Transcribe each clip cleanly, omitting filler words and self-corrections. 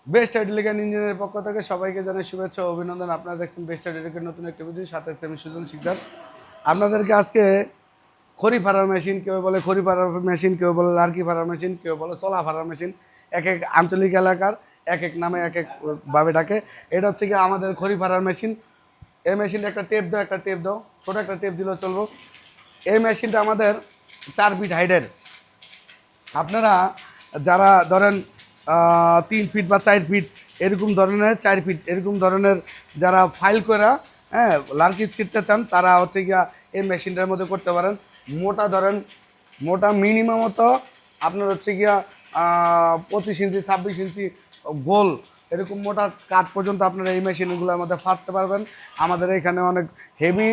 Best hydraulic ইঞ্জিনিয়ারের পক্ষ থেকে সবাইকে জানাই শুভেচ্ছা ও অভিনন্দন। আপনারা দেখছেন বেস্ট হাইড্রোলিকের নতুন একটা ভিডিও, সাথে আছে আমি সুজন শিকদার। আপনাদেরকে আজকে খড়ি ফাড়ার মেশিন, কেউ বলে খড়ি ফাড়ার মেশিন, কেউ বলে লার্কি ফাড়ার মেশিন, কেউ বলে চলা ফাড়ার মেশিন, এক এক আঞ্চলিক এলাকার এক এক নামে এক এক ভাবে ডাকে। এটা হচ্ছে কি আমাদের খড়ি ফাড়ার মেশিন। এই মেশিনটা একটা টেপ দাও, একটা টেপ দাও, ছোটো একটা টেপ দিলেও চলবো। এই মেশিনটা আমাদের 4 ফিট হাইটের। আপনারা যারা ধরেন 3 ফিট বা 4 ফিট এরকম ধরনের, 4 ফিট এরকম ধরনের যারা ফাইল করে হ্যাঁ লার্কি ছিটতে চান, তারা হচ্ছে গিয়া এই মেশিনটার মধ্যে করতে পারেন। মোটা ধরেন, মোটা মিনিমামত আপনার হচ্ছে গিয়া 25 ইঞ্চি 26 ইঞ্চি গোল এরকম মোটা কাঠ পর্যন্ত আপনারা এই মেশিনগুলোর মধ্যে ফাটতে পারবেন। আমাদের এখানে অনেক হেভি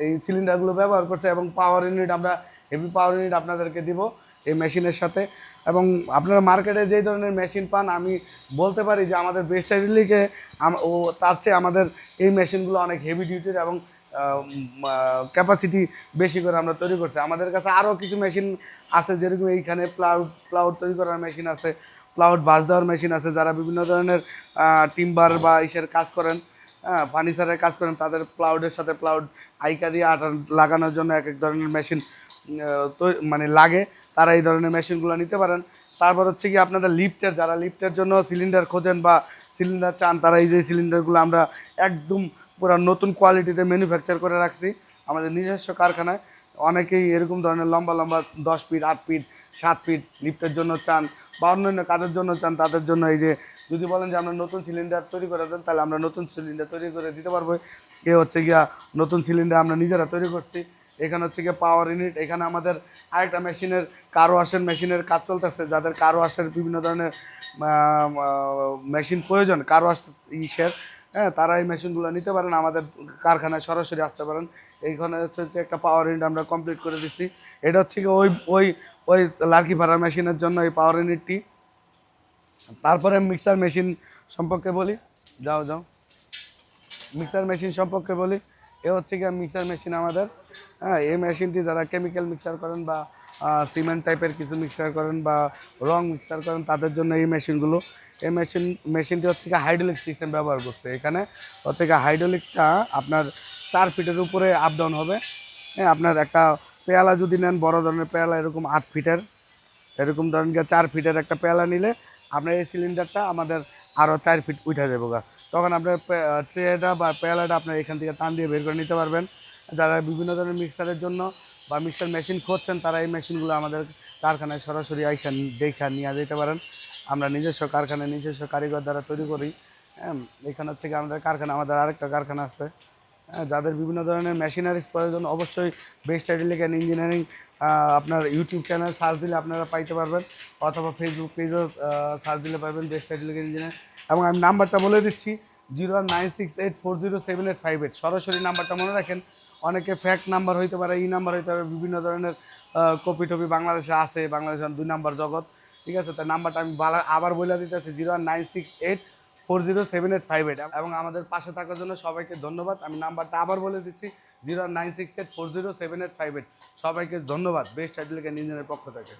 এই সিলিন্ডারগুলো ব্যবহার করছে এবং পাওয়ার ইউনিট, আমরা হেভি পাওয়ার ইউনিট আপনাদেরকে দিব এই মেশিনের সাথে। এবং আপনারা মার্কেটে যেই ধরনের মেশিন পান, আমি বলতে পারি যে আমাদের বেস্ট হাইড্রোলিকে ও তার চেয়ে আমাদের এই মেশিনগুলো অনেক হেভি ডিউটির এবং ক্যাপাসিটি বেশি করে আমরা তৈরি করছি। আমাদের কাছে আরও কিছু মেশিন আছে, যেরকম এইখানে প্লাউড তৈরি করার মেশিন আছে, প্লাউড বাস দেওয়ার মেশিন আছে। যারা বিভিন্ন ধরনের টিম্বার বা ইসের কাজ করেন, ফার্নিচারের কাজ করেন, তাদের প্লাউডের সাথে প্লাউড আইকারি আটা লাগানোর জন্য এক এক ধরনের মেশিন মানে লাগে, তারা এই ধরনের মেশিনগুলো নিতে পারেন। তারপর হচ্ছে কি আপনাদের লিফটের, যারা লিফটের জন্য সিলিন্ডার খোঁজেন বা সিলিন্ডার চান, তারা এই যে সিলিন্ডারগুলো আমরা একদম পুরো নতুন কোয়ালিটিতে ম্যানুফ্যাকচার করে রাখছি আমাদের নিজস্ব কারখানায়। অনেকেই এরকম ধরনের লম্বা লম্বা 10 ফিট 8 ফিট 7 ফিট লিফটের জন্য চান বা অন্যান্য কাজের জন্য চান, তাদের জন্য এই যে যদি বলেন যে আমরা নতুন সিলিন্ডার তৈরি করে দেন, তাহলে আমরা নতুন সিলিন্ডার তৈরি করে দিতে পারবো। এ হচ্ছে গিয়া নতুন সিলিন্ডার আমরা নিজেরা তৈরি করছি। এখানে হচ্ছে গিয়ে পাওয়ার ইউনিট। এখানে আমাদের আরেকটা মেশিনের কার ওয়াশের মেশিনের কাজ চলতেছে। যাদের কার ওয়াশের বিভিন্ন ধরনের মেশিন প্রয়োজন, কার ওয়াশ ইসের, হ্যাঁ, তারা এই মেশিনগুলো নিতে পারেন, আমাদের কারখানায় সরাসরি আসতে পারেন। এইখানে হচ্ছে যে একটা পাওয়ার ইউনিট আমরা কমপ্লিট করে দিচ্ছি। এটা হচ্ছে কি ওই ওই ওই লার্কি ভাড়া মেশিনের জন্য এই পাওয়ার ইউনিটটি। তারপরে মিক্সার মেশিন সম্পর্কে বলি, যাও যাও মিক্সার মেশিন সম্পর্কে বলি। এ হচ্ছে গিয়ে মিক্সার মেশিন আমাদের। হ্যাঁ, এই মেশিনটি যারা কেমিক্যাল মিক্সার করেন বা সিমেন্ট টাইপের কিছু মিক্সার করেন বা রং মিক্সার করেন, তাদের জন্য এই মেশিনগুলো। এই মেশিনটি হচ্ছে গিয়ে হাইড্রোলিক সিস্টেম ব্যবহার করছে। এখানে হচ্ছে গিয়ে হাইড্রোলিকটা আপনার 4 ফিটের উপরে আপ ডাউন হবে। হ্যাঁ, আপনার একটা পেয়ালা যদি নেন, বড় ধরনের পেয়ালা এরকম 8 ফিটের, এরকম ধরেন গিয়ে 4 ফিটের একটা পেয়ালা নিলে আপনার এই সিলিন্ডারটা আমাদের আরও 4 ফিট উঠে যাবো গা। তখন আপনার ট্রেটা বা পেয়ালাটা আপনার এখান থেকে টান দিয়ে বের করে নিতে পারবেন। যারা বিভিন্ন ধরনের মিক্সারের জন্য বা মিক্সার মেশিন খুঁজছেন, তারা এই মেশিনগুলো আমাদের কারখানায় সরাসরি আইসা দেখা নিয়ে যেতে পারেন। আমরা নিজস্ব কারখানায় নিজস্ব কারিগর দ্বারা তৈরি করি। হ্যাঁ, এখানে হচ্ছে কি আমাদের কারখানা, আমাদের আরেকটা কারখানা আছে। হ্যাঁ, যাদের বিভিন্ন ধরনের মেশিনারিজ প্রয়োজন, অবশ্যই বেস্ট হাইড্রোলিক অ্যান্ড ইঞ্জিনিয়ারিং আপনার ইউটিউব চ্যানেল সার্চ দিলে আপনারা পাইতে পারবেন, অথবা ফেসবুক পেজও সার্চ দিলে পারবেন বেস্ট হাইড্রোলিক ইঞ্জিনিয়ার। এবং আমি নাম্বারটা বলে দিচ্ছি, 09684078558। সরাসরি নাম্বারটা মনে রাখেন। অনেকে ফ্যাক নাম্বার হইতে পারে, ই নাম্বার হইতে পারে, বিভিন্ন ধরনের কপি টপি বাংলাদেশে আছে, বাংলাদেশের 2 নাম্বার জগৎ। ঠিক আছে, তার নাম্বারটা আমি আবার বলে দিতেছি, 09684078558। এবং আমাদের পাশে থাকার জন্য সবাইকে ধন্যবাদ। আমি নাম্বারটা আবার বলে দিচ্ছি, 09684078558। সবাইকে ধন্যবাদ বেস্ট হাইড্রোলিক অ্যান্ড ইঞ্জিনিয়ারের পক্ষ থেকে।